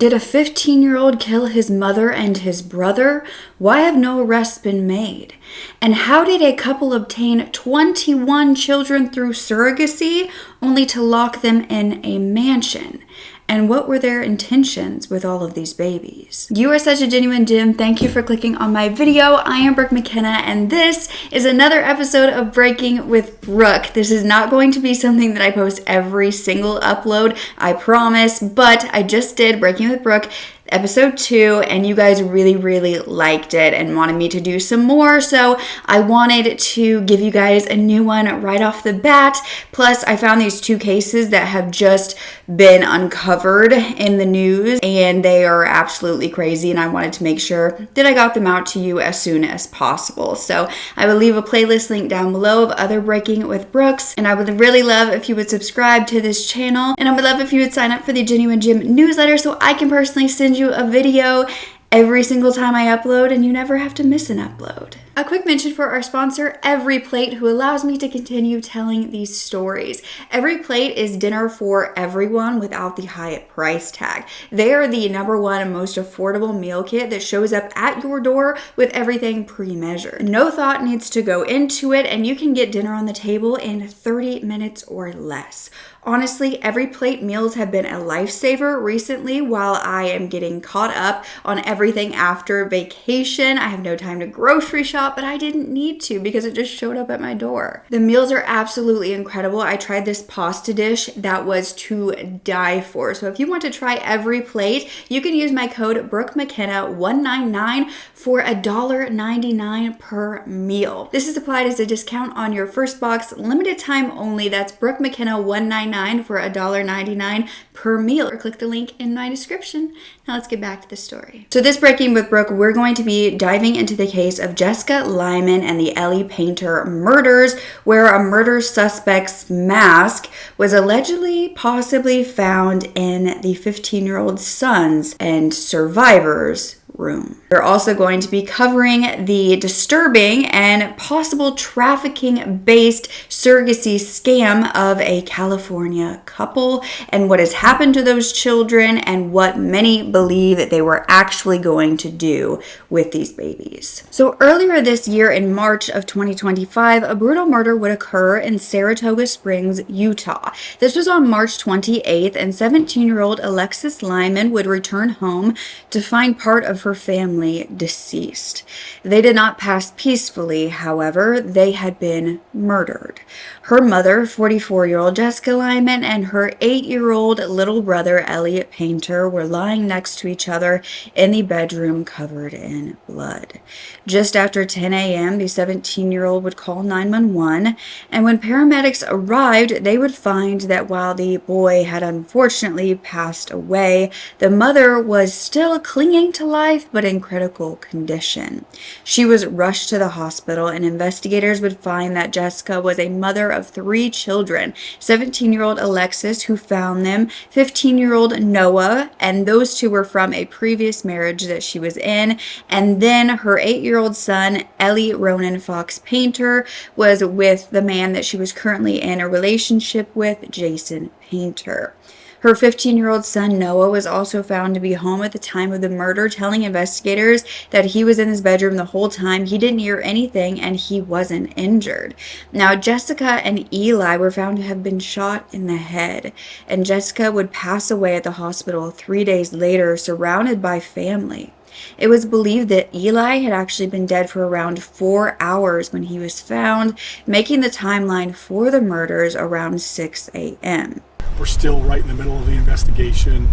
Did a 15-year-old kill his mother and his brother? Why have no arrests been made? And how did a couple obtain 21 children through surrogacy only to lock them in a mansion? And what were their intentions with all of these babies? You are such a genuine gem. Thank you for clicking on my video. I am Brooke Makenna, and this is another episode of Breaking with Brooke. This is not going to be something that I post every single upload, I promise, but I just did Breaking with Brooke episode 2, and you guys really liked it and wanted me to do some more, so I wanted to give you guys a new one right off the bat. Plus, I found these 2 cases that have just been uncovered in the news, and they are absolutely crazy, and I wanted to make sure that I got them out to you as soon as possible. So I will leave a playlist link down below of other Breaking with Brooks, and I would really love if you would subscribe to this channel, and I would love if you would sign up for the Genuine Gem newsletter so I can personally send you a video every single time I upload, and you never have to miss an upload. A quick mention for our sponsor, Every Plate, who allows me to continue telling these stories. Every Plate is dinner for everyone without the high price tag. They are the #1 most affordable meal kit that shows up at your door with everything pre-measured. No thought needs to go into it, and you can get dinner on the table in 30 minutes or less. Honestly, Every Plate meals have been a lifesaver recently while I am getting caught up on everything after vacation. I have no time to grocery shop, but I didn't need to because it just showed up at my door. The meals are absolutely incredible. I tried this pasta dish that was to die for. So if you want to try Every Plate, you can use my code Brooke Mckenna 199 for $1.99 per meal. This is applied as a discount on your first box, limited time only. That's Brooke Mckenna 199 for $1.99 per meal, or click the link in my description. Now let's get back to the story. So this Breaking with Brooke, we're going to be diving into the case of Jessica Lyman and the Eli Painter murders, where a murder suspect's mask was allegedly possibly found in the 15-year-old son's and survivor's room. We're also going to be covering the disturbing and possible trafficking-based surrogacy scam of a California couple and what has happened to those children and what many believe that they were actually going to do with these babies. So earlier this year in March of 2025, a brutal murder would occur in Saratoga Springs, Utah. This was on March 28th, and 17-year-old Alexis Lyman would return home to find part of her family deceased. They did not pass peacefully, however. They had been murdered. Her mother, 44-year-old Jessica Lyman, and her 8-year-old little brother, Eli Painter, were lying next to each other in the bedroom covered in blood. Just after 10 a.m., the 17-year-old would call 911, and when paramedics arrived, they would find that while the boy had unfortunately passed away, the mother was still clinging to life but in critical condition. She was rushed to the hospital, and investigators would find that Jessica was a mother of 3 children, 17-year-old Alexis, who found them, 15-year-old Noah, and those 2 were from a previous marriage that she was in, and then her 8-year-old son, Eli Ronan Fox Painter, was with the man that she was currently in a relationship with, Jason Painter. Her 15-year-old son, Noah, was also found to be home at the time of the murder, telling investigators that he was in his bedroom the whole time. He didn't hear anything, and he wasn't injured. Now, Jessica and Eli were found to have been shot in the head, and Jessica would pass away at the hospital 3 days later, surrounded by family. It was believed that Eli had actually been dead for around 4 hours when he was found, making the timeline for the murders around 6 a.m. We're still right in the middle of the investigation,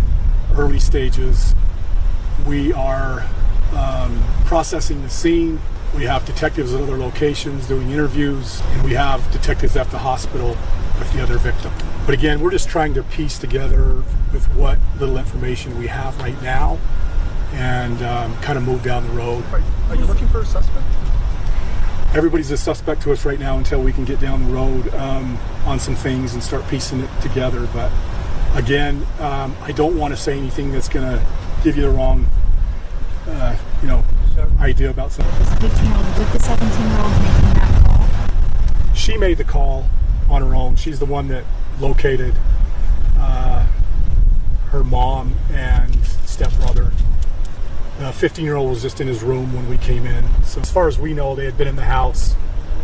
early stages. We are processing the scene. We have detectives at other locations doing interviews, and we have detectives at the hospital with the other victim. But again, we're just trying to piece together with what little information we have right now and kind of move down the road. Are you looking for a suspect? Everybody's a suspect to us right now until we can get down the road on some things and start piecing it together. But again, I don't want to say anything that's going to give you the wrong, idea about something. Was the 15-year-old with the 17-year-old making that call? She made the call on her own. She's the one that located her mom and 15-year-old was just in his room when we came in. So as far as we know, they had been in the house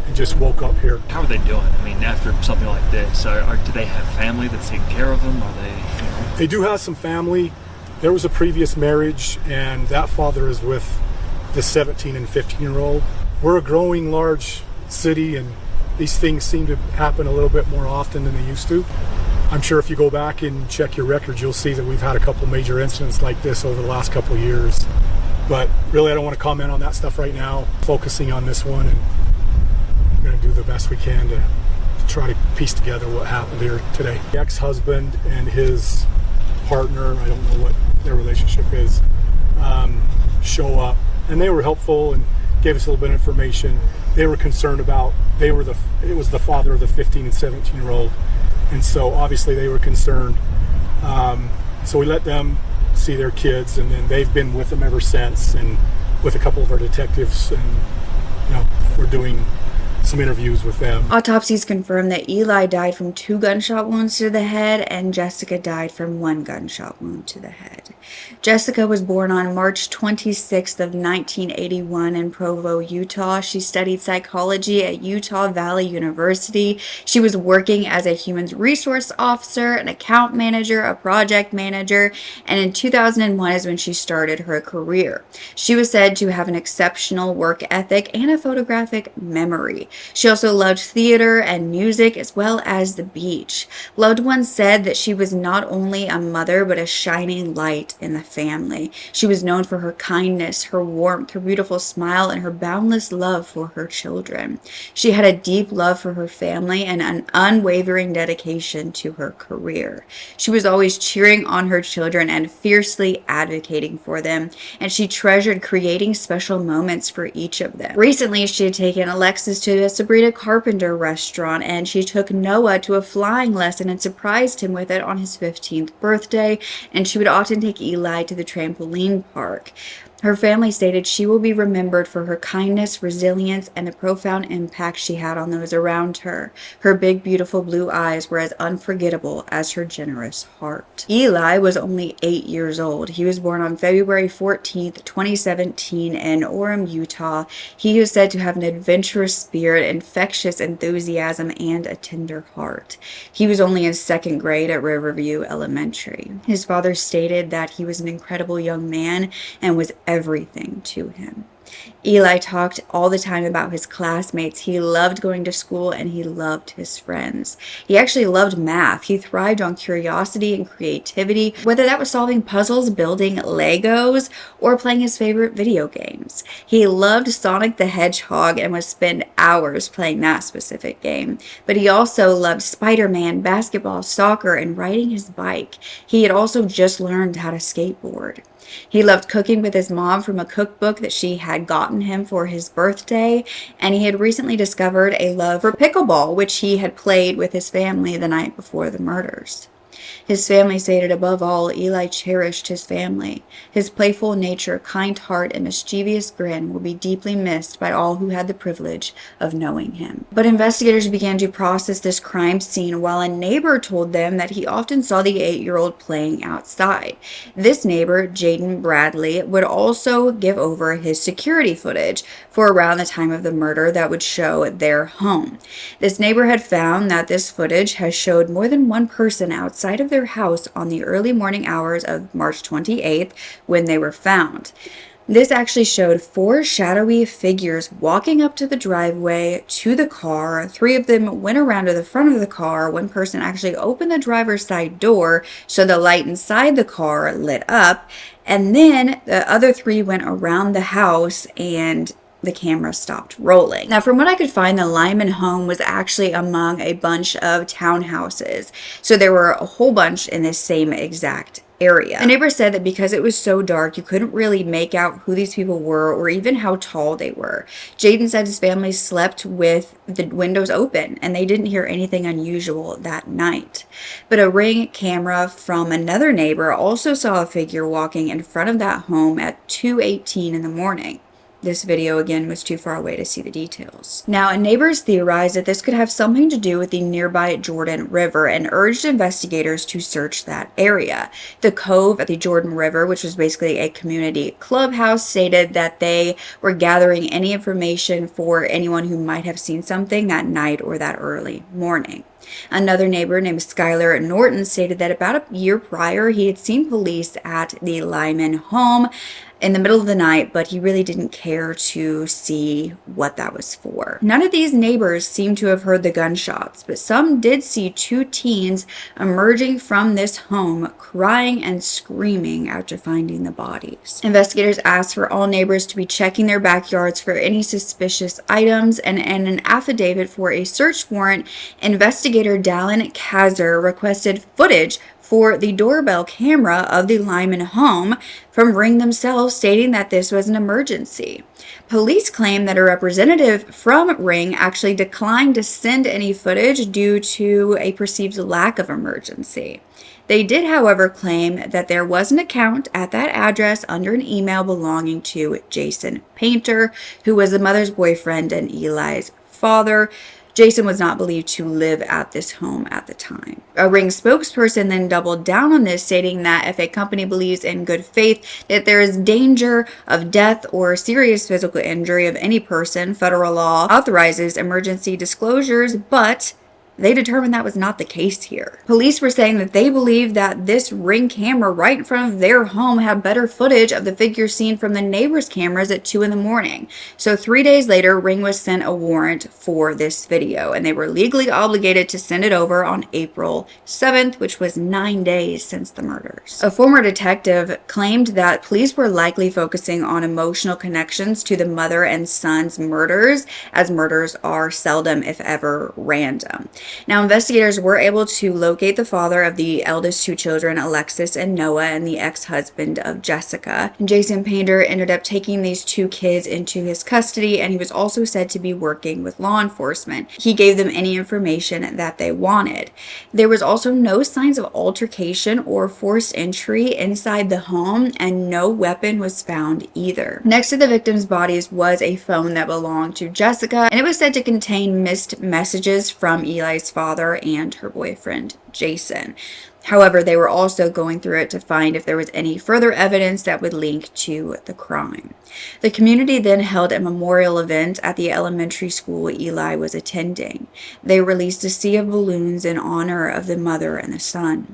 and just woke up here. How are they doing? I mean, after something like this, do they have family that's taking care of them? Are they? They do have some family. There was a previous marriage, and that father is with the 17 and 15-year-old. We're a growing large city, and these things seem to happen a little bit more often than they used to. I'm sure if you go back and check your records, you'll see that we've had a couple major incidents like this over the last couple of years. But really, I don't want to comment on that stuff right now. Focusing on this one, and we're going to do the best we can to try to piece together what happened here today. The ex-husband and his partner, I don't know what their relationship is, show up, and they were helpful and gave us a little bit of information. They were concerned about, it was the father of the 15 and 17-year-old, and so obviously they were concerned. So we let them see their kids, and then they've been with them ever since, and with a couple of our detectives, and we're doing some interviews with them. Autopsies confirmed that Eli died from 2 gunshot wounds to the head and Jessica died from 1 gunshot wound to the head. Jessica was born on March 26th of 1981 in Provo, Utah. She studied psychology at Utah Valley University. She was working as a human resource officer, an account manager, a project manager, and in 2001 is when she started her career. She was said to have an exceptional work ethic and a photographic memory. She also loved theater and music as well as the beach. Loved ones said that she was not only a mother but a shining light in the family. She was known for her kindness, her warmth, her beautiful smile, and her boundless love for her children. She had a deep love for her family and an unwavering dedication to her career. She was always cheering on her children and fiercely advocating for them, and she treasured creating special moments for each of them. Recently, she had taken Alexis to a Sabrina Carpenter restaurant, and she took Noah to a flying lesson and surprised him with it on his 15th birthday, and she would often take Eli to the trampoline park. Her family stated she will be remembered for her kindness, resilience, and the profound impact she had on those around her. Her big, beautiful blue eyes were as unforgettable as her generous heart. Eli was only 8 years old. He was born on February 14th, 2017 in Orem, Utah. He was said to have an adventurous spirit, infectious enthusiasm, and a tender heart. He was only in 2nd grade at Riverview Elementary. His father stated that he was an incredible young man and was everything to him. Eli talked all the time about his classmates. He loved going to school and he loved his friends. He actually loved math. He thrived on curiosity and creativity, whether that was solving puzzles, building Legos, or playing his favorite video games. He loved Sonic the Hedgehog and would spend hours playing that specific game. But he also loved Spider-Man, basketball, soccer, and riding his bike. He had also just learned how to skateboard. He loved cooking with his mom from a cookbook that she had gotten him for his birthday, and he had recently discovered a love for pickleball, which he had played with his family the night before the murders. His family stated above all, Eli cherished his family. His playful nature, kind heart, and mischievous grin will be deeply missed by all who had the privilege of knowing him. But investigators began to process this crime scene while a neighbor told them that he often saw the 8-year-old playing outside. This neighbor, Jaden Bradley, would also give over his security footage for around the time of the murder that would show their home. This neighbor had found that this footage has showed more than one person outside of their house on the early morning hours of March 28th when they were found. This actually showed 4 shadowy figures walking up to the driveway to the car. 3 of them went around to the front of the car. One person actually opened the driver's side door so the light inside the car lit up. And then the other 3 went around the house and the camera stopped rolling. Now, from what I could find, the Lyman home was actually among a bunch of townhouses. So there were a whole bunch in this same exact area. The neighbor said that because it was so dark, you couldn't really make out who these people were or even how tall they were. Jaden said his family slept with the windows open and they didn't hear anything unusual that night. But a Ring camera from another neighbor also saw a figure walking in front of that home at 2:18 in the morning. This video, again, was too far away to see the details. Now, neighbors theorized that this could have something to do with the nearby Jordan River and urged investigators to search that area. The Cove at the Jordan River, which was basically a community clubhouse, stated that they were gathering any information for anyone who might have seen something that night or that early morning. Another neighbor named Skylar Norton stated that about a year prior, he had seen police at the Lyman home in the middle of the night, but he really didn't care to see what that was for. None of these neighbors seemed to have heard the gunshots, but some did see two teens emerging from this home crying and screaming after finding the bodies. Investigators asked for all neighbors to be checking their backyards for any suspicious items, and in an affidavit for a search warrant, investigator Dallin Kazar requested footage for the doorbell camera of the Lyman home from Ring themselves, stating that this was an emergency. Police claim that a representative from Ring actually declined to send any footage due to a perceived lack of emergency. They did, however, claim that there was an account at that address under an email belonging to Jason Painter, who was the mother's boyfriend and Eli's father. Jason was not believed to live at this home at the time. A Ring spokesperson then doubled down on this, stating that if a company believes in good faith that there is danger of death or serious physical injury of any person, federal law authorizes emergency disclosures, but they determined that was not the case here. Police were saying that they believed that this Ring camera right in front of their home had better footage of the figure seen from the neighbors' cameras at 2 a.m. So 3 days later, Ring was sent a warrant for this video, and they were legally obligated to send it over on April 7th, which was 9 days since the murders. A former detective claimed that police were likely focusing on emotional connections to the mother and son's murders, as murders are seldom, if ever, random. Now, investigators were able to locate the father of the eldest two children, Alexis and Noah, and the ex-husband of Jessica. And Jason Painter ended up taking these two kids into his custody, and he was also said to be working with law enforcement. He gave them any information that they wanted. There was also no signs of altercation or forced entry inside the home, and no weapon was found either. Next to the victims' bodies was a phone that belonged to Jessica, and it was said to contain missed messages from Eli's father and her boyfriend, Jason. However, they were also going through it to find if there was any further evidence that would link to the crime. The community then held a memorial event at the elementary school Eli was attending. They released a sea of balloons in honor of the mother and the son.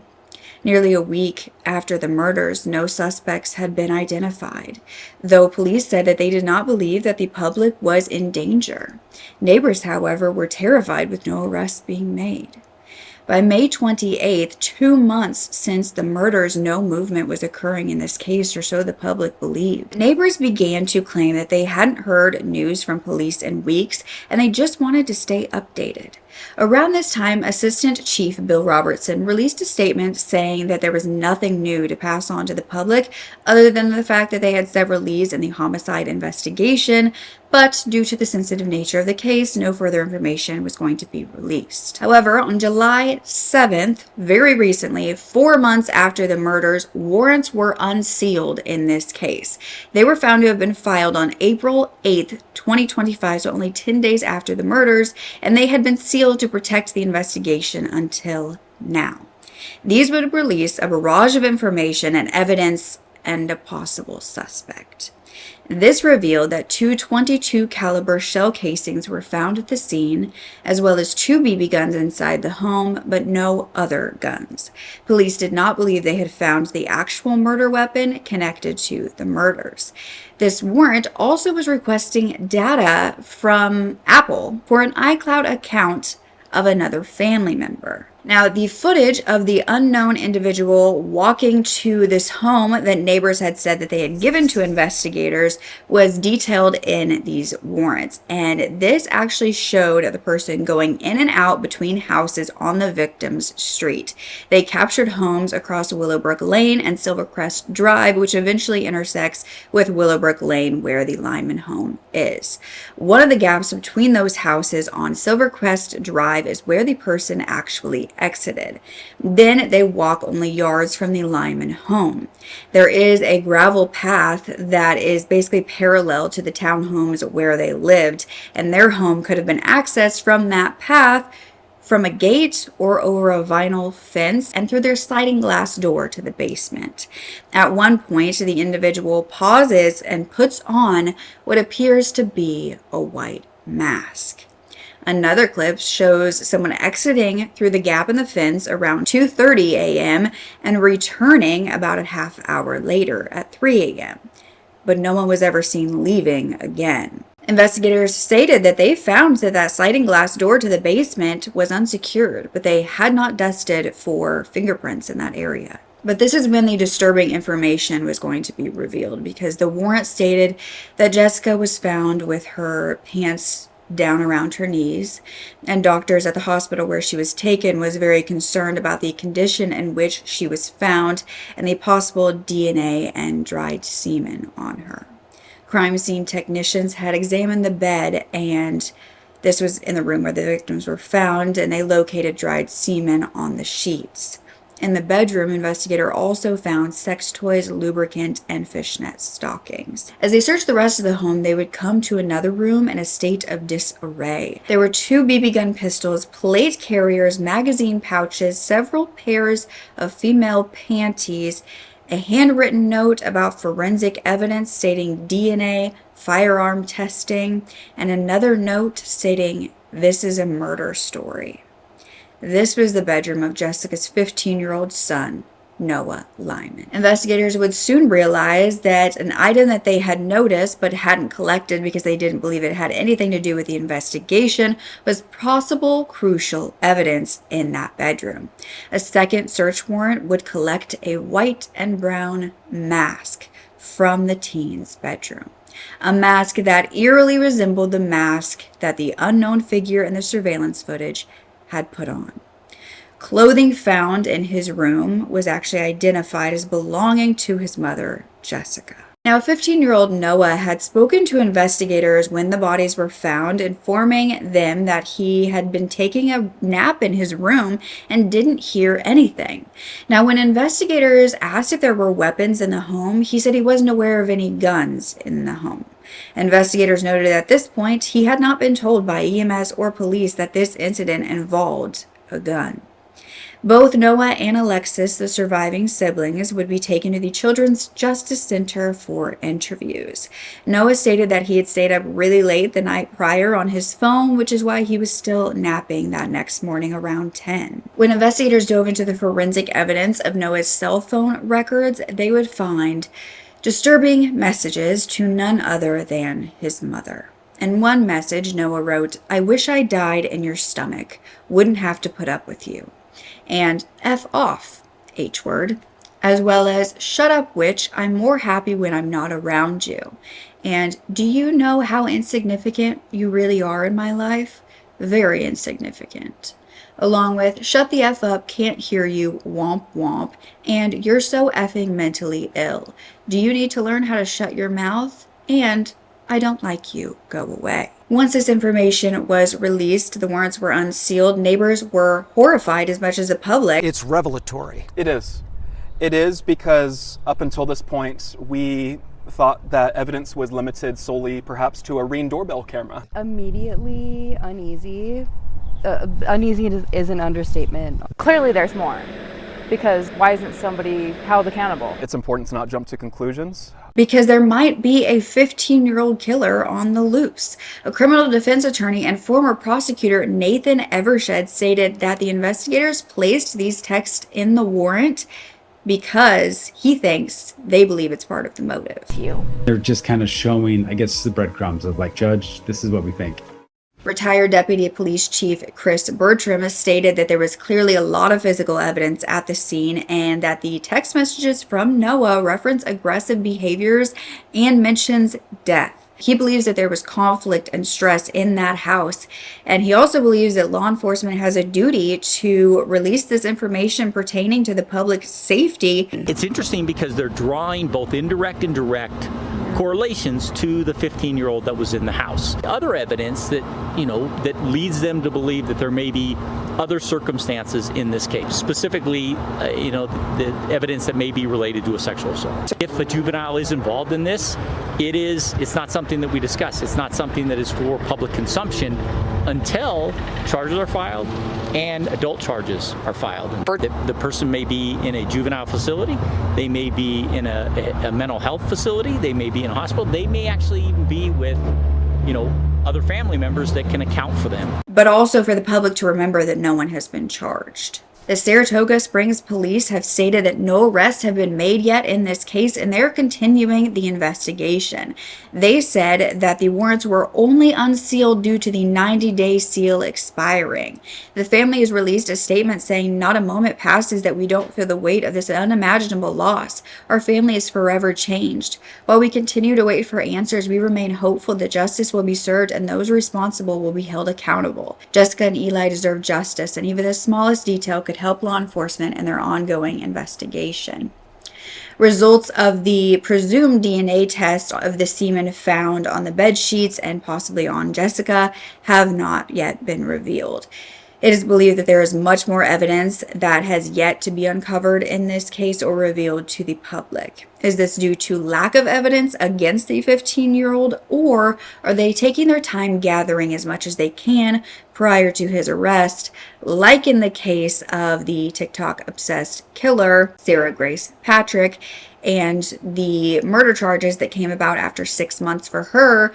Nearly a week after the murders, no suspects had been identified, though police said that they did not believe that the public was in danger. Neighbors, however, were terrified with no arrests being made. By May 28th, 2 months since the murders, no movement was occurring in this case, or so the public believed. Neighbors began to claim that they hadn't heard news from police in weeks, and they just wanted to stay updated. Around this time, Assistant Chief Bill Robertson released a statement saying that there was nothing new to pass on to the public other than the fact that they had several leads in the homicide investigation, but due to the sensitive nature of the case, no further information was going to be released. However, on July 7th, very recently, 4 months after the murders, warrants were unsealed in this case. They were found to have been filed on April 8th, 2025, so only 10 days after the murders, and they had been sealed to protect the investigation until now. These would release a barrage of information and evidence and a possible suspect. This revealed that 2 .22 caliber shell casings were found at the scene, as well as 2 BB guns inside the home, but no other guns. Police did not believe they had found the actual murder weapon connected to the murders. This warrant also was requesting data from Apple for an iCloud account of another family member. Now, the footage of the unknown individual walking to this home that neighbors had said that they had given to investigators was detailed in these warrants. And this actually showed the person going in and out between houses on the victim's street. They captured homes across Willowbrook Lane and Silvercrest Drive, which eventually intersects with Willowbrook Lane, where the Lyman home is. One of the gaps between those houses on Silvercrest Drive is where the person actually they exited. Then they walk only yards from the Lyman home. There is a gravel path that is basically parallel to the townhomes where they lived, and their home could have been accessed from that path from a gate or over a vinyl fence and through their sliding glass door to the basement. At one point, the individual pauses and puts on what appears to be a white mask. Another clip shows someone exiting through the gap in the fence around 2:30 a.m. and returning about a half hour later at 3 a.m. But no one was ever seen leaving again. Investigators stated that they found that sliding glass door to the basement was unsecured, but they had not dusted for fingerprints in that area. But this is when the disturbing information was going to be revealed, because the warrant stated that Jessica was found with her pants down around her knees, and doctors at the hospital where she was taken was very concerned about the condition in which she was found and the possible DNA and dried semen on her. Crime scene technicians had examined the bed, and this was in the room where the victims were found, and they located dried semen on the sheets. In the bedroom, investigator also found sex toys, lubricant, and fishnet stockings. As they searched the rest of the home, they would come to another room in a state of disarray. There were 2 BB gun pistols, plate carriers, magazine pouches, several pairs of female panties, a handwritten note about forensic evidence stating DNA, firearm testing, and another note stating, "This is a murder story." This was the bedroom of Jessica's 15-year-old son, Noah Lyman. Investigators would soon realize that an item that they had noticed but hadn't collected because they didn't believe it had anything to do with the investigation was possible crucial evidence in that bedroom. A second search warrant would collect a white and brown mask from the teen's bedroom. A mask that eerily resembled the mask that the unknown figure in the surveillance footage had put on. Clothing found in his room was actually identified as belonging to his mother, Jessica. Now, 15-year-old Noah had spoken to investigators when the bodies were found, informing them that he had been taking a nap in his room and didn't hear anything. Now, when investigators asked if there were weapons in the home, he said he wasn't aware of any guns in the home. Investigators noted at this point he had not been told by EMS or police that this incident involved a gun. Both Noah and Alexis, the surviving siblings, would be taken to the Children's Justice Center for interviews. Noah stated that he had stayed up really late the night prior on his phone, which is why he was still napping that next morning around 10. When investigators dove into the forensic evidence of Noah's cell phone records, they would find disturbing messages to none other than his mother. In one message, Noah wrote, "I wish I died in your stomach. Wouldn't have to put up with you." And F off, H word, as well as shut up witch, I'm more happy when I'm not around you. And do you know how insignificant you really are in my life? Very insignificant. Along with shut the F up, can't hear you, womp womp, and you're so effing mentally ill. Do you need to learn how to shut your mouth? And I don't like you, go away. Once this information was released, the warrants were unsealed. Neighbors were horrified as much as the public. It's revelatory. It is. It is because up until this point, we thought that evidence was limited solely perhaps to a Ring doorbell camera. Immediately uneasy. Uneasy is an understatement. Clearly there's more, because why isn't somebody held accountable? It's important to not jump to conclusions. Because there might be a 15-year-old killer on the loose. A criminal defense attorney and former prosecutor Nathan Evershed stated that the investigators placed these texts in the warrant because he thinks they believe it's part of the motive. They're just kind of showing, I guess, the breadcrumbs of like, Judge, this is what we think. Retired Deputy Police Chief Chris Bertram has stated that there was clearly a lot of physical evidence at the scene and that the text messages from Noah reference aggressive behaviors and mentions death. He believes that there was conflict and stress in that house, and he also believes that law enforcement has a duty to release this information pertaining to the public's safety. It's interesting because they're drawing both indirect and direct correlations to the 15-year-old that was in the house. Other evidence that, that leads them to believe that there may be other circumstances in this case, specifically, the evidence that may be related to a sexual assault. If a juvenile is involved in this, it's not something that we discuss. It's not something that is for public consumption until charges are filed and adult charges are filed. The person may be in a juvenile facility, they may be in a mental health facility, they may be in a hospital, they may actually even be with, other family members that can account for them. But also for the public to remember that no one has been charged. The Saratoga Springs police have stated that no arrests have been made yet in this case, and they're continuing the investigation. They said that the warrants were only unsealed due to the 90-day seal expiring. The family has released a statement saying, "Not a moment passes that we don't feel the weight of this unimaginable loss. Our family is forever changed. While we continue to wait for answers, we remain hopeful that justice will be served and those responsible will be held accountable. Jessica and Eli deserve justice, and even the smallest detail could help law enforcement in their ongoing investigation." Results of the presumed DNA test of the semen found on the bed sheets and possibly on Jessica have not yet been revealed. It is believed that there is much more evidence that has yet to be uncovered in this case or revealed to the public. Is this due to lack of evidence against the 15-year-old, or are they taking their time gathering as much as they can prior to his arrest, like in the case of the TikTok-obsessed killer, Sarah Grace Patrick, and the murder charges that came about after 6 months for her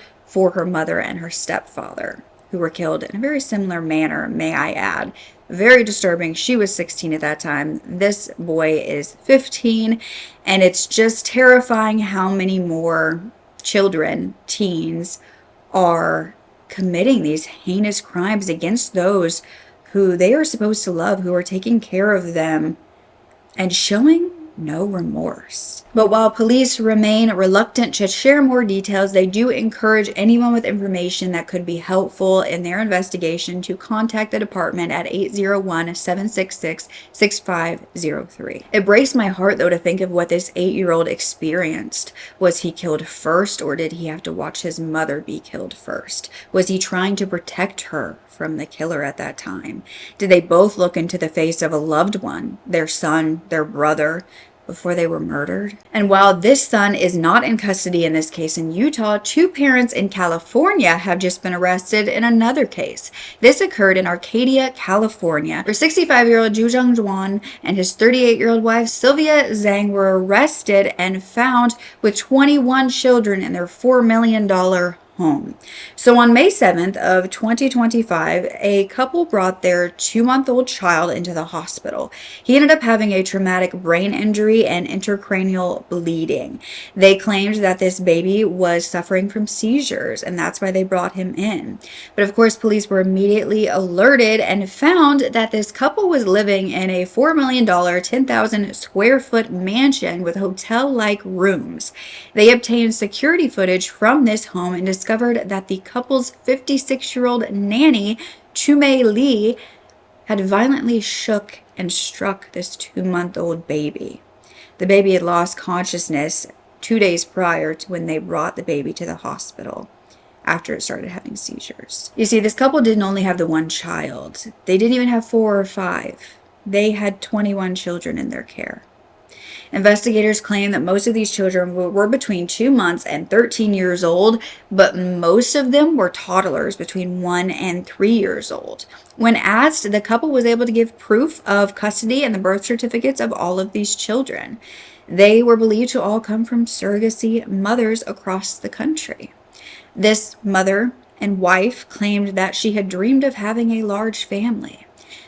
mother and her stepfather, who were killed in a very similar manner, may I add. Very disturbing. She was 16 at that time. This boy is 15, and it's just terrifying how many more children, teens, are committing these heinous crimes against those who they are supposed to love, who are taking care of them, and showing no remorse. But while police remain reluctant to share more details, they do encourage anyone with information that could be helpful in their investigation to contact the department at 801-766-6503. It breaks my heart, though, to think of what this 8-year-old experienced. Was he killed first, or did he have to watch his mother be killed first? Was he trying to protect her from the killer at that time? Did they both look into the face of a loved one, their son, their brother, before they were murdered? And while this son is not in custody in this case in Utah, 2 parents in California have just been arrested in another case. This occurred in Arcadia, California, where 65-year-old Xuan and his 38-year-old wife Silvia Zhang were arrested and found with 21 children in their $4 million home. So on May 7th of 2025, a couple brought their 2-month-old child into the hospital. He ended up having a traumatic brain injury and intracranial bleeding. They claimed that this baby was suffering from seizures, and that's why they brought him in. But of course, police were immediately alerted and found that this couple was living in a $4 million, 10,000 square foot mansion with hotel-like rooms. They obtained security footage from this home and discovered that the couple's 56-year-old nanny, Chume Lee, had violently shook and struck this 2-month-old baby. The baby had lost consciousness 2 days prior to when they brought the baby to the hospital after it started having seizures. You see, this couple didn't only have the one child. They didn't even have 4 or 5. They had 21 children in their care. Investigators claim that most of these children were between 2 months and 13 years old, but most of them were toddlers between 1 and 3 years old. When asked, the couple was able to give proof of custody and the birth certificates of all of these children. They were believed to all come from surrogacy mothers across the country. This mother and wife claimed that she had dreamed of having a large family.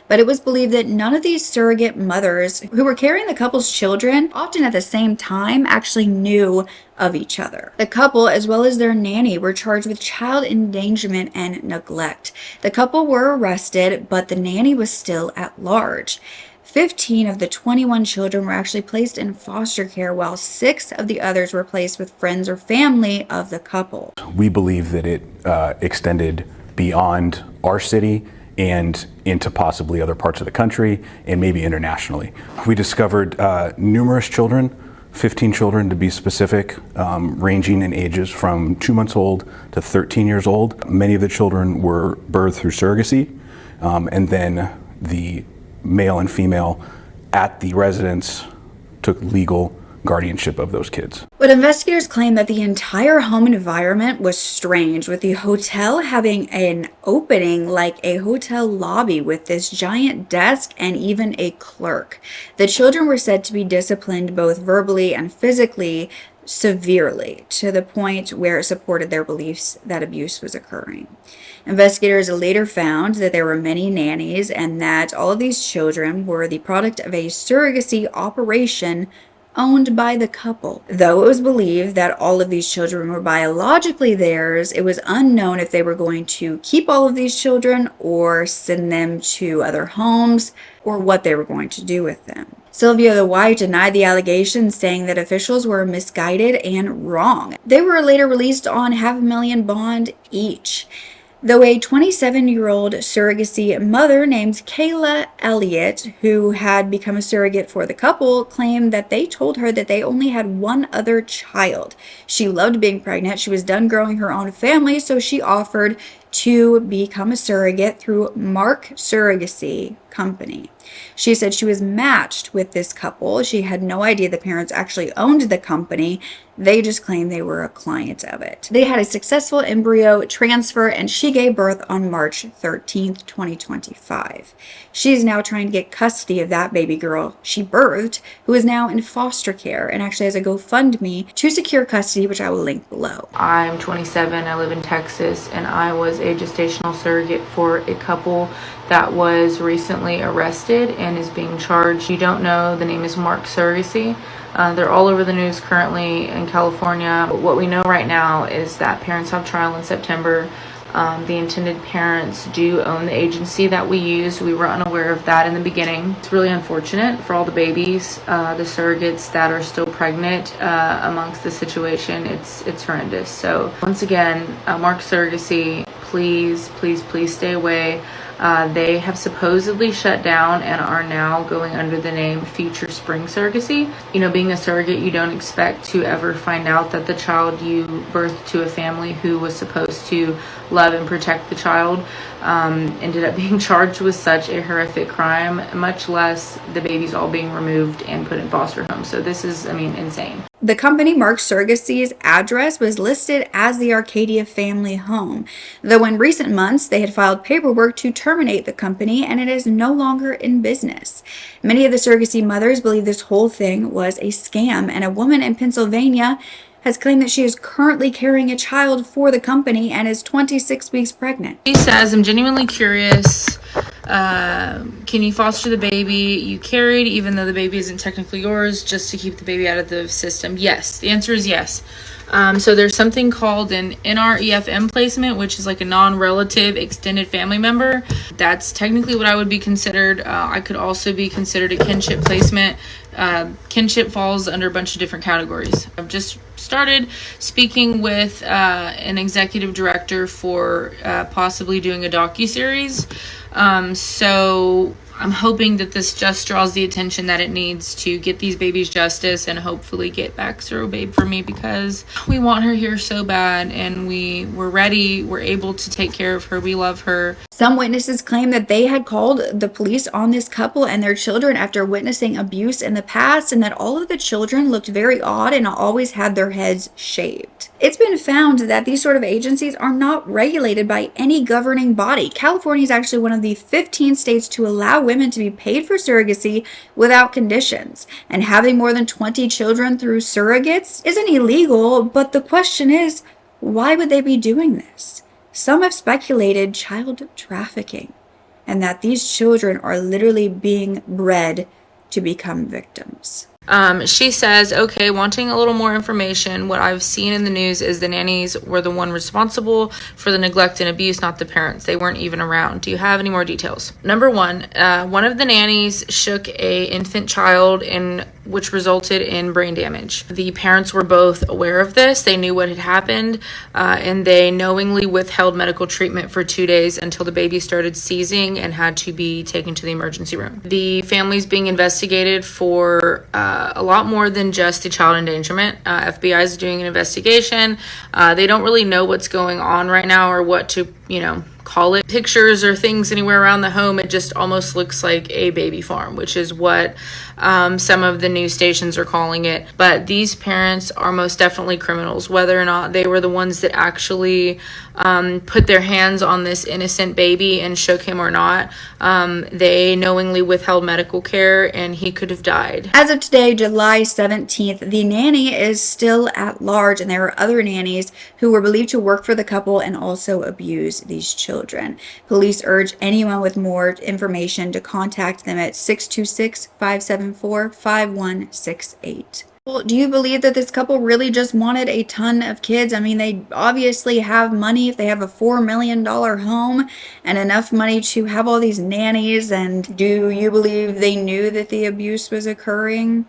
But it was believed that none of these surrogate mothers who were carrying the couple's children, often at the same time, actually knew of each other. The couple, as well as their nanny, were charged with child endangerment and neglect. The couple were arrested, but the nanny was still at large. 15 of the 21 children were actually placed in foster care, while 6 of the others were placed with friends or family of the couple. We believe that it extended beyond our city and into possibly other parts of the country and maybe internationally. We discovered numerous children, 15 children to be specific, ranging in ages from 2 months old to 13 years old. Many of the children were birthed through surrogacy and then the male and female at the residence took legal guardianship of those kids. But investigators claim that the entire home environment was strange, with the hotel having an opening like a hotel lobby with this giant desk and even a clerk. The children were said to be disciplined both verbally and physically severely, to the point where it supported their beliefs that abuse was occurring. Investigators later found that there were many nannies and that all of these children were the product of a surrogacy operation owned by the couple. Though it was believed that all of these children were biologically theirs, it was unknown if they were going to keep all of these children or send them to other homes, or what they were going to do with them. Silvia, the wife, denied the allegations, saying that officials were misguided and wrong. They were later released on $500,000 bond each. Though a 27-year-old surrogacy mother named Kayla Elliot, who had become a surrogate for the couple, claimed that they told her that they only had one other child. She loved being pregnant. She was done growing her own family, so she offered to become a surrogate through Mark Surrogacy Company. She said she was matched with this couple. She had no idea the parents actually owned the company. They just claimed they were a client of it. They had a successful embryo transfer, and she gave birth on March 13th, 2025. She is now trying to get custody of that baby girl she birthed, who is now in foster care and actually has a GoFundMe to secure custody, which I will link below. I'm 27, I live in Texas, and I was a gestational surrogate for a couple that was recently arrested and is being charged. You don't know, the name is Mark Surrogacy. They're all over the news currently in California. But what we know right now is that parents have trial in September. The intended parents do own the agency that we used. We were unaware of that in the beginning. It's really unfortunate for all the babies, the surrogates that are still pregnant amongst the situation. It's horrendous. So once again, Mark Surrogacy, please stay away. They have supposedly shut down and are now going under the name Future Spring Surrogacy. You know, being a surrogate, you don't expect to ever find out that the child you birthed to a family who was supposed to love and protect the child ended up being charged with such a horrific crime, much less the babies all being removed and put in foster homes. So this is, insane. The company Mark Surrogacy's address was listed as the Arcadia family home, though in recent months they had filed paperwork to terminate the company and it is no longer in business. Many of the surrogacy mothers believe this whole thing was a scam, and a woman in Pennsylvania has claimed that she is currently carrying a child for the company and is 26 weeks pregnant. She says, I'm genuinely curious. Can you foster the baby you carried, even though the baby isn't technically yours, just to keep the baby out of the system? Yes. The answer is yes. So there's something called an NREFM placement, which is like a non-relative extended family member. That's technically what I would be considered. I could also be considered a kinship placement. Kinship falls under a bunch of different categories. I've just started speaking with an executive director for possibly doing a docuseries. So I'm hoping that this just draws the attention that it needs to get these babies justice and hopefully get back Surro Babe for me, because we want her here so bad and we're ready. We're able to take care of her. We love her. Some witnesses claim that they had called the police on this couple and their children after witnessing abuse in the past, and that all of the children looked very odd and always had their heads shaved. It's been found that these sort of agencies are not regulated by any governing body. California is actually one of the 15 states to allow women to be paid for surrogacy without conditions. And having more than 20 children through surrogates isn't illegal, but the question is, why would they be doing this? Some have speculated child trafficking, and that these children are literally being bred to become victims. She says, okay, wanting a little more information, what I've seen in the news is the nannies were the one responsible for the neglect and abuse, not the parents. They weren't even around. Do you have any more details? Number one of the nannies shook a infant child which resulted in brain damage. The parents were both aware of this. They knew what had happened, and they knowingly withheld medical treatment for 2 days until the baby started seizing and had to be taken to the emergency room. The family's being investigated for a lot more than just the child endangerment. FBI is doing an investigation. They don't really know what's going on right now or what to, call it pictures or things anywhere around the home. It just almost looks like a baby farm, which is what some of the news stations are calling it. But these parents are most definitely criminals, whether or not they were the ones that actually put their hands on this innocent baby and shook him or not. They knowingly withheld medical care and he could have died. As of today, July 17th, the nanny is still at large, and there are other nannies who were believed to work for the couple and also abuse these children. Police urge anyone with more information to contact them at 626-574-5168. Well, do you believe that this couple really just wanted a ton of kids? I mean, they obviously have money if they have a $4 million home and enough money to have all these nannies. And do you believe they knew that the abuse was occurring?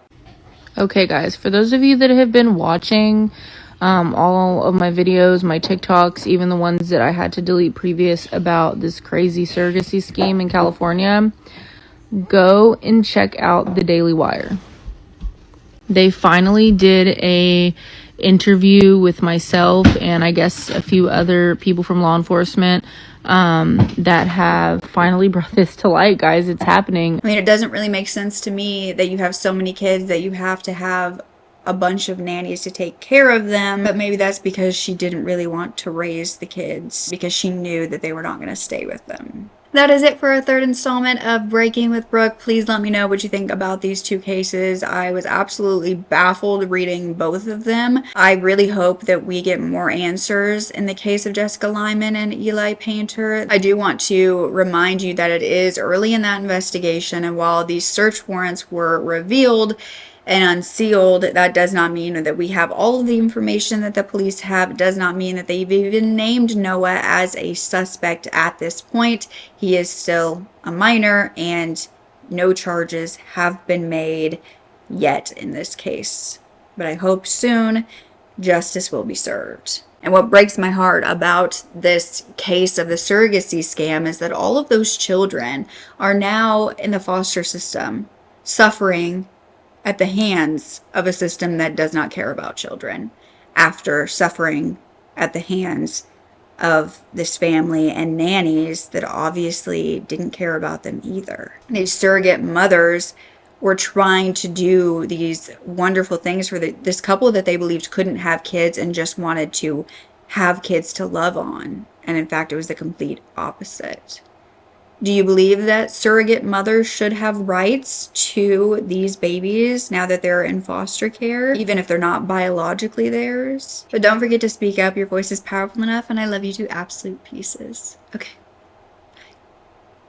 Okay, guys, for those of you that have been watching all of my videos, my TikToks, even the ones that I had to delete previous about this crazy surrogacy scheme in California, go and check out the Daily Wire. They finally did a interview with myself and I guess a few other people from law enforcement that have finally brought this to light, guys. It's happening. I mean, it doesn't really make sense to me that you have so many kids that you have to have a bunch of nannies to take care of them. But maybe that's because she didn't really want to raise the kids because she knew that they were not going to stay with them. That is it for our third installment of Breaking with Brooke. Please let me know what you think about these two cases. I was absolutely baffled reading both of them. I really hope that we get more answers in the case of Jessica Lyman and Eli Painter. I do want to remind you that it is early in that investigation, and while these search warrants were revealed and unsealed, that does not mean that we have all of the information that the police have. It does not mean that they've even named Noah as a suspect at this point. He is still a minor and no charges have been made yet in this case. But I hope soon justice will be served. And what breaks my heart about this case of the surrogacy scam is that all of those children are now in the foster system, suffering at the hands of a system that does not care about children, after suffering at the hands of this family and nannies that obviously didn't care about them either. These surrogate mothers were trying to do these wonderful things for this couple that they believed couldn't have kids and just wanted to have kids to love on. And in fact, it was the complete opposite. Do you believe that surrogate mothers should have rights to these babies now that they're in foster care, even if they're not biologically theirs? But don't forget to speak up. Your voice is powerful enough, and I love you to absolute pieces. Okay.